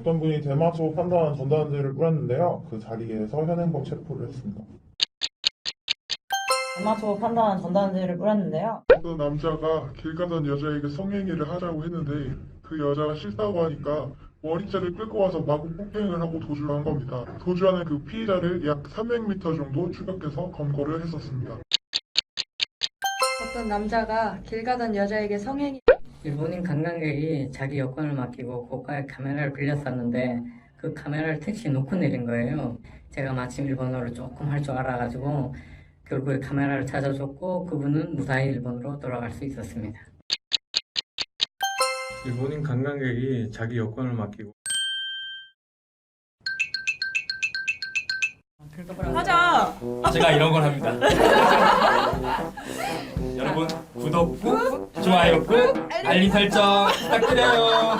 어떤 분이 대마초 판단한 전단지를 뿌렸는데요. 그 자리에서 현행범 체포를 했습니다. 대마초 판단한 전단지를 뿌렸는데요. 어떤 남자가 길 가던 여자에게 성행위를 하자고 했는데 그 여자가 싫다고 하니까 머리채를 끌고 와서 마구 폭행을 하고 도주를 한 겁니다. 도주하는 그 피의자를 약 300m 정도 추격해서 검거를 했었습니다. 어떤 남자가 길 가던 여자에게 성행위. 일본인 관광객이 자기 여권을 맡기고 고가의 카메라를 빌렸었는데 그 카메라를 택시에 놓고 내린 거예요. 제가 마침 일본어를 조금 할 줄 알아가지고 결국에 카메라를 찾아줬고 그분은 무사히 일본으로 돌아갈 수 있었습니다. 일본인 관광객이 자기 여권을 맡기고 하자! 제가 이런 걸 합니다. 여러분 구독 꾹, 좋아요 꾹, 알림 설정 부탁드려요.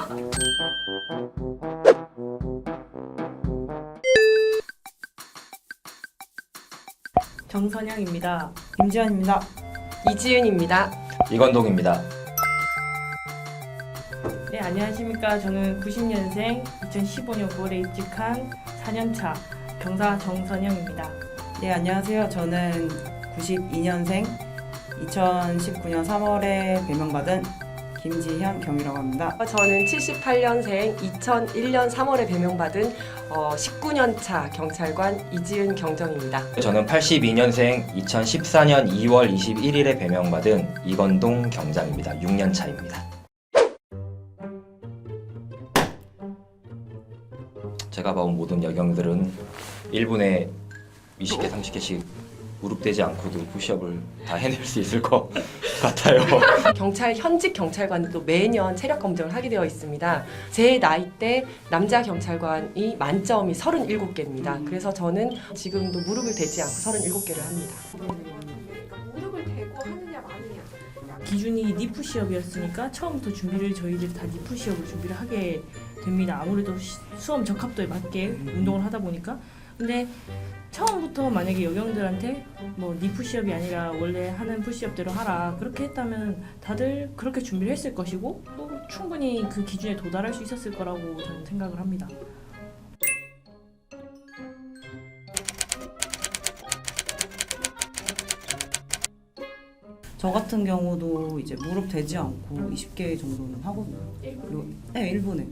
정선영입니다. 김지현입니다. 이지윤입니다. 이건동입니다. 네, 안녕하십니까. 저는 90년생 2015년 9월에 입직한 4년차 경사 정선영입니다. 네, 안녕하세요. 저는 92년생 2019년 3월에 배명받은 김지현 경이라고 합니다. 저는 78년생 2001년 3월에 배명받은 19년차 경찰관 이지은 경정입니다. 저는 82년생 2014년 2월 21일에 배명받은 이건동 경장입니다. 6년 차입니다. 제가 봐온 모든 여경들은 1분에 20개, 30개씩 무릎대지 않고도 푸시업을 다 해낼 수 있을 것 같아요. 경찰 현직 경찰관도 매년 체력 검정을 하게 되어 있습니다. 제 나이 때 남자 경찰관이 만점이 37개입니다. 그래서 저는 지금도 무릎을 대지 않고 37개를 합니다. 무릎을 대고 하느냐 마느냐. 기준이 니프 시업이었으니까 처음부터 준비를 저희들이 다 니프 시업을 준비를 하게 됩니다. 아무래도 수험 적합도에 맞게 운동을 하다 보니까. 근데 처음부터 만약에 여경들한테 뭐 니프 시업이 아니라 원래 하는 푸시업대로 하라 그렇게 했다면 다들 그렇게 준비를 했을 것이고 또 충분히 그 기준에 도달할 수 있었을 거라고 저는 생각을 합니다. 저 같은 경우도 이제 무릎 대지 않고 20개 정도는 하거든요. 네, 1분에.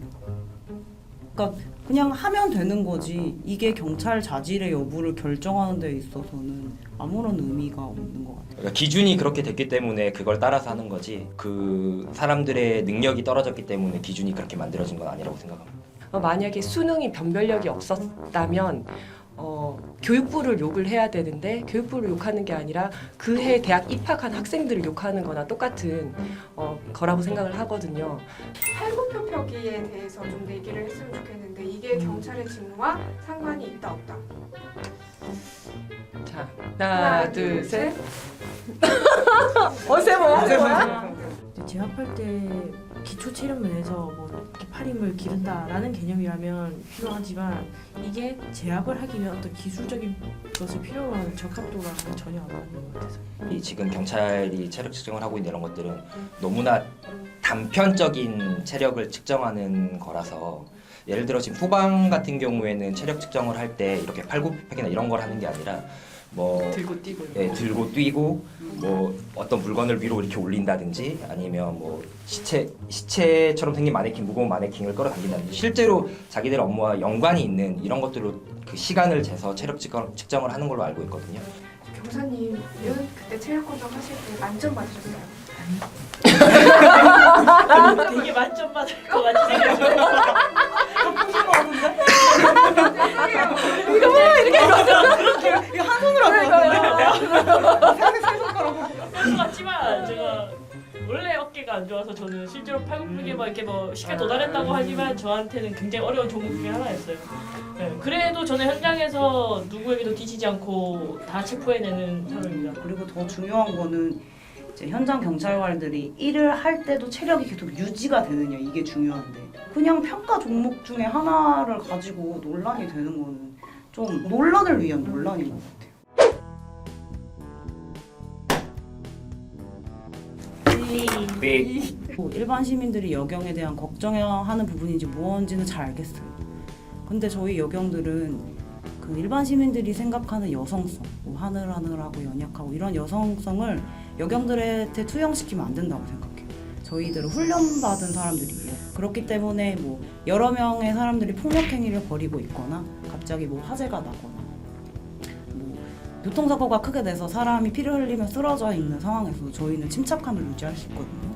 그러니까 그냥 하면 되는 거지 이게 경찰 자질의 여부를 결정하는 데 있어서는 아무런 의미가 없는 것 같아요. 그러니까 기준이 그렇게 됐기 때문에 그걸 따라서 하는 거지 그 사람들의 능력이 떨어졌기 때문에 기준이 그렇게 만들어진 건 아니라고 생각합니다. 만약에 수능이 변별력이 없었다면 교육부를 욕을 해야 되는데 교육부를 욕하는 게 아니라 그 해 대학 입학한 학생들을 욕하는 거나 똑같은 거라고 생각을 하거든요. 팔굽혀펴기에 대해서 좀 더 얘기를 했으면 좋겠는데 이게 경찰의 직무와 상관이 있다 없다. 자, 하나, 둘, 셋. 어세 뭐야? 재학할 때 기초 체력면에서 뭐 이렇게 팔 힘을 기른다라는 개념이라면 필요하지만 이게 재학을 하기 위한 어떤 기술적인 것을 필요로 하는 적합도라는 전혀 안 맞는 것 같아서. 이 지금 경찰이 체력 측정을 하고 있는 이런 것들은 너무나 단편적인 체력을 측정하는 거라서 예를 들어 지금 후방 같은 경우에는 체력 측정을 할 때 이렇게 팔굽혀펴기나 이런 걸 하는 게 아니라 뭐 들고 뛰고. 예, 들고 뛰고 뭐 어떤 물건을 위로 이렇게 올린다든지 아니면 뭐 시체처럼 생긴 마네킹 무거운 마네킹을 끌어당긴다든지 실제로 자기들 업무와 연관이 있는 이런 것들로 그 시간을 재서 체력 측정을 하는 걸로 알고 있거든요. 경사님은 그때 체력 검정 하실 때 만점 받으셨어요? 되게 만점 받을 것 같이 생겼어요. 이거 봐 이렇게 이거 한 손으로 하거든요. 그런 것 같지만 제가 원래 어깨가 안 좋아서 저는 실제로 팔굽혀펴기 막 이렇게 뭐 쉽게 도달했다고 하지만 저한테는 굉장히 어려운 종목 중에 하나였어요. 네, 그래도 저는 현장에서 누구에게도 뒤지지 않고 다 체포해내는 사람입니다. 그리고 더 중요한 거는 이제 현장 경찰관들이 일을 할 때도 체력이 계속 유지가 되느냐 이게 중요한데 그냥 평가 종목 중에 하나를 가지고 논란이 되는 거는 좀 논란을 위한 논란인 것 같아요. 삐. 일반 시민들이 여경에 대한 걱정하는 부분인지 무언지는 잘 알겠어요. 근데 저희 여경들은 그 일반 시민들이 생각하는 여성성, 뭐 하늘하늘하고 연약하고 이런 여성성을 여경들한테 투영시키면 안 된다고 생각해요. 저희들은 훈련받은 사람들이에요. 그렇기 때문에 뭐 여러 명의 사람들이 폭력 행위를 벌이고 있거나 갑자기 뭐 화재가 나거나 뭐 교통사고가 크게 돼서 사람이 피를 흘리며 쓰러져 있는 상황에서 저희는 침착함을 유지할 수 있거든요.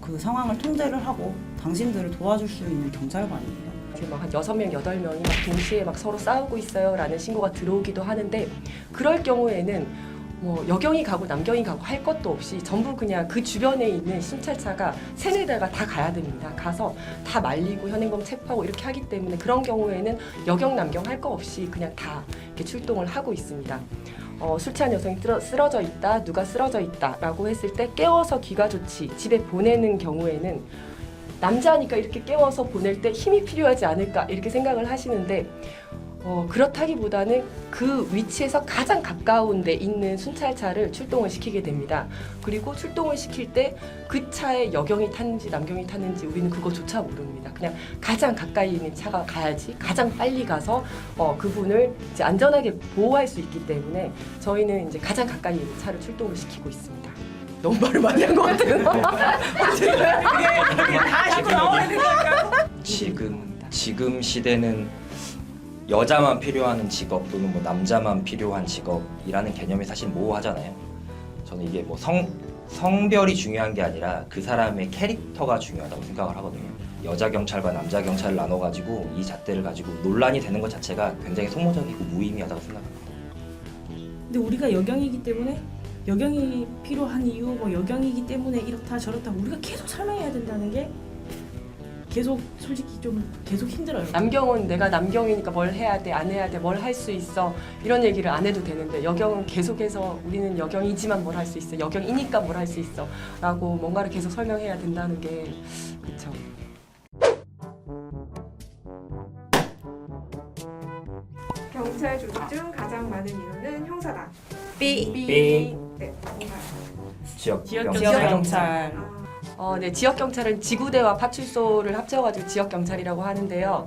그 상황을 통제를 하고 당신들을 도와줄 수 있는 경찰관이에요. 지금 막 한 6명, 8명이 막 동시에 막 서로 싸우고 있어요 라는 신고가 들어오기도 하는데 그럴 경우에는 뭐 여경이 가고 남경이 가고 할 것도 없이 전부 그냥 그 주변에 있는 순찰차가 3-4대가 다 가야 됩니다. 가서 다 말리고 현행범 체포하고 이렇게 하기 때문에 그런 경우에는 여경, 남경 할 거 없이 그냥 다 이렇게 출동을 하고 있습니다. 술 취한 여성이 쓰러져 있다, 누가 쓰러져 있다라고 했을 때 깨워서 귀가 좋지 집에 보내는 경우에는 남자니까 이렇게 깨워서 보낼 때 힘이 필요하지 않을까 이렇게 생각을 하시는데 그렇다기보다는 그 위치에서 가장 가까운 데 있는 순찰차를 출동을 시키게 됩니다. 그리고 출동을 시킬 때 그 차에 여경이 탔는지 남경이 탔는지 우리는 그거조차 모릅니다. 그냥 가장 가까이 있는 차가 가야지 가장 빨리 가서 그분을 이제 안전하게 보호할 수 있기 때문에 저희는 이제 가장 가까이 있는 차를 출동을 시키고 있습니다. 너무 말을 많이 한 것 같아요. 지금 시대는 여자만 필요한 직업 또는 뭐 남자만 필요한 직업이라는 개념이 사실 모호하잖아요. 저는 이게 뭐 성별이 중요한 게 아니라 그 사람의 캐릭터가 중요하다고 생각을 하거든요. 여자 경찰과 남자 경찰을 나눠가지고 이 잣대를 가지고 논란이 되는 것 자체가 굉장히 소모적이고 무의미하다고 생각합니다. 근데 우리가 여경이기 때문에 여경이 필요한 이유, 뭐 여경이기 때문에 이렇다 저렇다 우리가 계속 설명해야 된다는 게 계속 솔직히 좀 계속 힘들어요. 남경은 내가 남경이니까 뭘 해야 돼, 안 해야 돼, 뭘 할 수 있어 이런 얘기를 안 해도 되는데 여경은 계속해서 우리는 여경이지만 뭘 할 수 있어, 여경이니까 뭘 할 수 있어 라고 뭔가를 계속 설명해야 된다는 게 그렇죠. 경찰 조직 중 가장 많은 이유는 형사다. 삐. 삐. 네, 뭔가요? 지역 지역경찰. 네, 지역경찰은 지구대와 파출소를 합쳐가지고 지역경찰이라고 하는데요.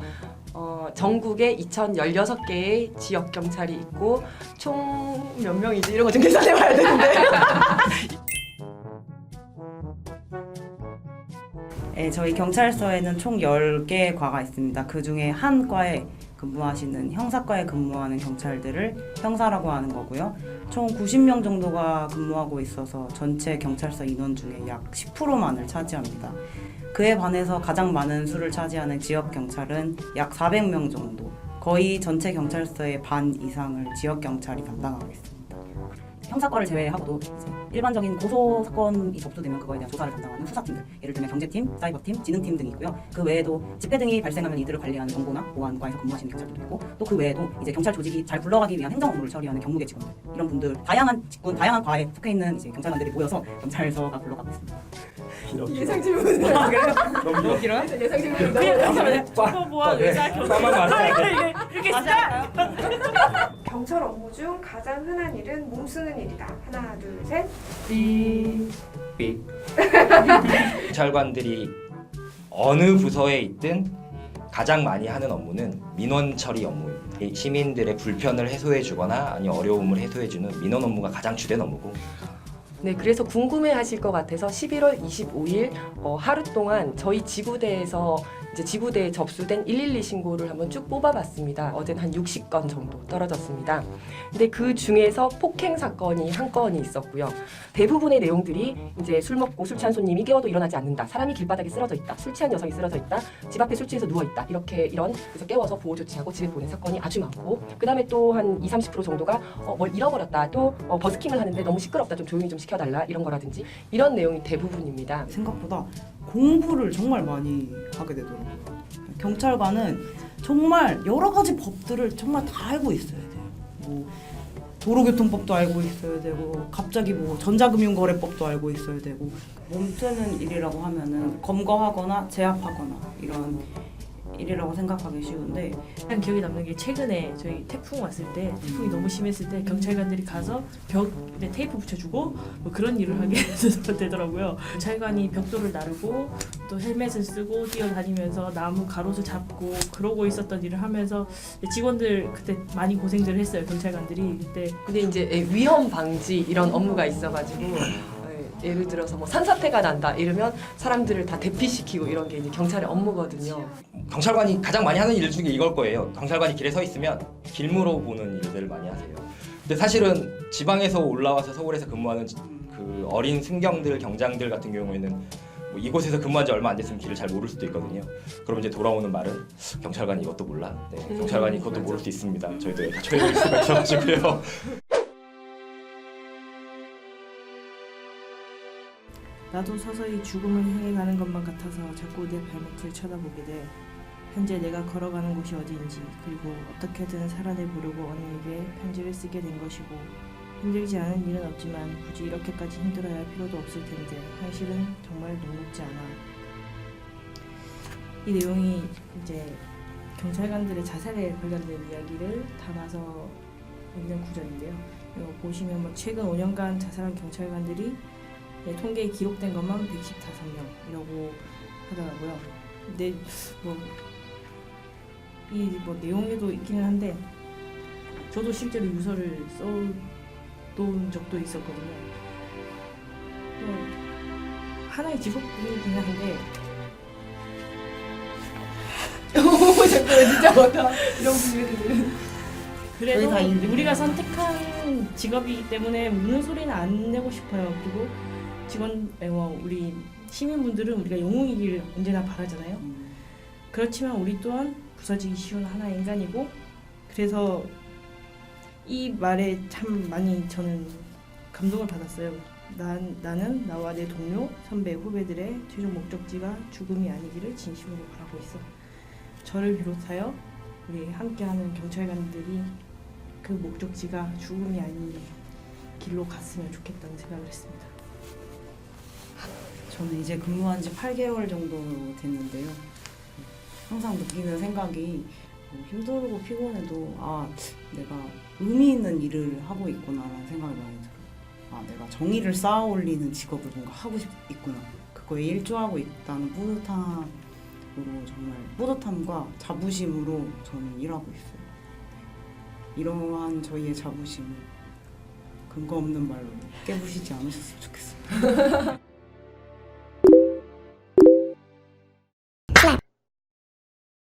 전국에 2016개의 지역경찰이 있고 총 몇 명이지? 이런 거 좀 계산해봐야 되는데. 네, 저희 경찰서에는 총 10개의 과가 있습니다. 그 중에 한 과에 근무하시는 형사과에 근무하는 경찰들을 형사라고 하는 거고요. 총 90명 정도가 근무하고 있어서 전체 경찰서 인원 중에 약 10%만을 차지합니다. 그에 반해서 가장 많은 수를 차지하는 지역 경찰은 약 400명 정도, 거의 전체 경찰서의 반 이상을 지역 경찰이 담당하고 있습니다. 형사과를 제외하고도 이제 일반적인 고소 사건이 접수되면 그거에 대한 조사를 담당하는 수사팀들, 예를 들면 경제팀, 사이버팀, 지능팀 등이 있고요. 그 외에도 집회 등이 발생하면 이들을 관리하는 정보나 보안과에서 근무하시는 경찰들도 있고, 또 그 외에도 이제 경찰 조직이 잘 굴러가기 위한 행정 업무를 처리하는 경무계 직원들, 이런 분들 다양한 직군, 다양한 과에 속해 있는 이제 경찰관들이 모여서 경찰서가 굴러가고 있습니다. 예상 질문. 너무 길어요? 예상 질문. 그냥 초보와 의사 경찰 이렇게 시작. 경찰 업무 중 가장 흔한 일은 몸 쓰는 일이다. 하나, 둘, 셋. 삐. 경찰관들이 어느 부서에 있든 가장 많이 하는 업무는 민원 처리 업무입니다. 시민들의 불편을 해소해주거나 아니 어려움을 해소해주는 민원 업무가 가장 주된 업무고. 네, 그래서 궁금해하실 것 같아서 11월 25일 하루 동안 저희 지구대에서 이제 지구대에 접수된 112 신고를 한번 쭉 뽑아봤습니다. 어제는 한 60건 정도 떨어졌습니다. 근데 그 중에서 폭행 사건이 한 건이 있었고요. 대부분의 내용들이 이제 술 먹고 술 취한 손님이 깨워도 일어나지 않는다. 사람이 길바닥에 쓰러져 있다. 술 취한 여성이 쓰러져 있다. 집 앞에 술 취해서 누워 있다. 그래서 깨워서 보호 조치하고 집에 보낸 사건이 아주 많고, 그다음에 또 한 20-30% 정도가 뭘 잃어버렸다. 또 버스킹을 하는데 너무 시끄럽다. 좀 조용히 좀 시켜달라. 이런 거라든지 이런 내용이 대부분입니다. 생각보다 공부를 정말 많이 하게 되더라고요. 경찰관은 정말 여러 가지 법들을 정말 다 알고 있어야 돼요. 뭐 도로교통법도 알고 있어야 되고, 갑자기 뭐 전자금융거래법도 알고 있어야 되고, 몸쓰는 일이라고 하면은 검거하거나 제압하거나 이런 일이라고 생각하기 쉬운데 그냥 기억에 남는 게 최근에 저희 태풍 왔을 때 태풍이 너무 심했을 때 경찰관들이 가서 벽에 테이프 붙여주고 뭐 그런 일을 하게 되더라고요. 경찰관이 벽돌을 나르고 또 헬멧을 쓰고 뛰어다니면서 나무 가로수 잡고 그러고 있었던 일을 하면서 직원들 그때 많이 고생들을 했어요. 경찰관들이 그때. 근데 이제 위험 방지 이런 업무가 있어가지고 예를 들어서 뭐 산사태가 난다 이러면 사람들을 다 대피시키고 이런 게 이제 경찰의 업무거든요. 경찰관이 가장 많이 하는 일 중에 이걸 거예요. 경찰관이 길에 서 있으면 길무로 보는 일들을 많이 하세요. 근데 사실은 지방에서 올라와서 서울에서 근무하는 그 어린 승경들, 경장들 같은 경우에는 뭐 이곳에서 근무한 지 얼마 안 됐으면 길을 잘 모를 수도 있거든요. 그럼 이제 돌아오는 말은 경찰관이 이것도 몰라. 네, 경찰관이 그것도 모를 수 있습니다. 저희도 다 초행일 수가 있어가지고요. 나도 서서히 죽음을 향해 가는 것만 같아서 자꾸 내 발밑을 쳐다보게 돼. 현재 내가 걸어가는 곳이 어디인지 그리고 어떻게든 살아내보려고 언니에게 편지를 쓰게 된 것이고 힘들지 않은 일은 없지만 굳이 이렇게까지 힘들어야 할 필요도 없을 텐데 현실은 정말 녹록지 않아. 이 내용이 이제 경찰관들의 자살에 관련된 이야기를 담아서 있는 구절인데요. 이거 보시면 뭐 최근 5년간 자살한 경찰관들이 통계에 기록된 것만 114명이라고 하더라고요. 근데 뭐 내용에도 있기는 한데 저도 실제로 유서를 써놓은 적도 있었거든요. 하나의 직업군이긴 한데 잠깐만 진짜 뭐다 이런 분위기들. 그래도 다 있는데. 우리가 선택한 직업이기 때문에 우는 소리는 안 내고 싶어요. 그리고 우리 시민분들은 우리가 영웅이길 언제나 바라잖아요. 그렇지만 우리 또한 부서지기 쉬운 하나의 인간이고 그래서 이 말에 참 많이 저는 감동을 받았어요. 나는 나와 내 동료, 선배, 후배들의 최종 목적지가 죽음이 아니기를 진심으로 바라고 있어. 저를 비롯하여 우리 함께하는 경찰관들이 그 목적지가 죽음이 아닌 길로 갔으면 좋겠다는 생각을 했습니다. 저는 이제 근무한 지 8개월 정도 됐는데요. 항상 느끼는 생각이 힘들고 피곤해도 내가 의미 있는 일을 하고 있구나라는 생각이 많이 들어요. 내가 정의를 쌓아 올리는 직업을 뭔가 하고 있구나. 그거에 일조하고 있다는 뿌듯함으로 정말 뿌듯함과 자부심으로 저는 일하고 있어요. 이러한 저희의 자부심을 근거 없는 말로 깨부시지 않으셨으면 좋겠습니다.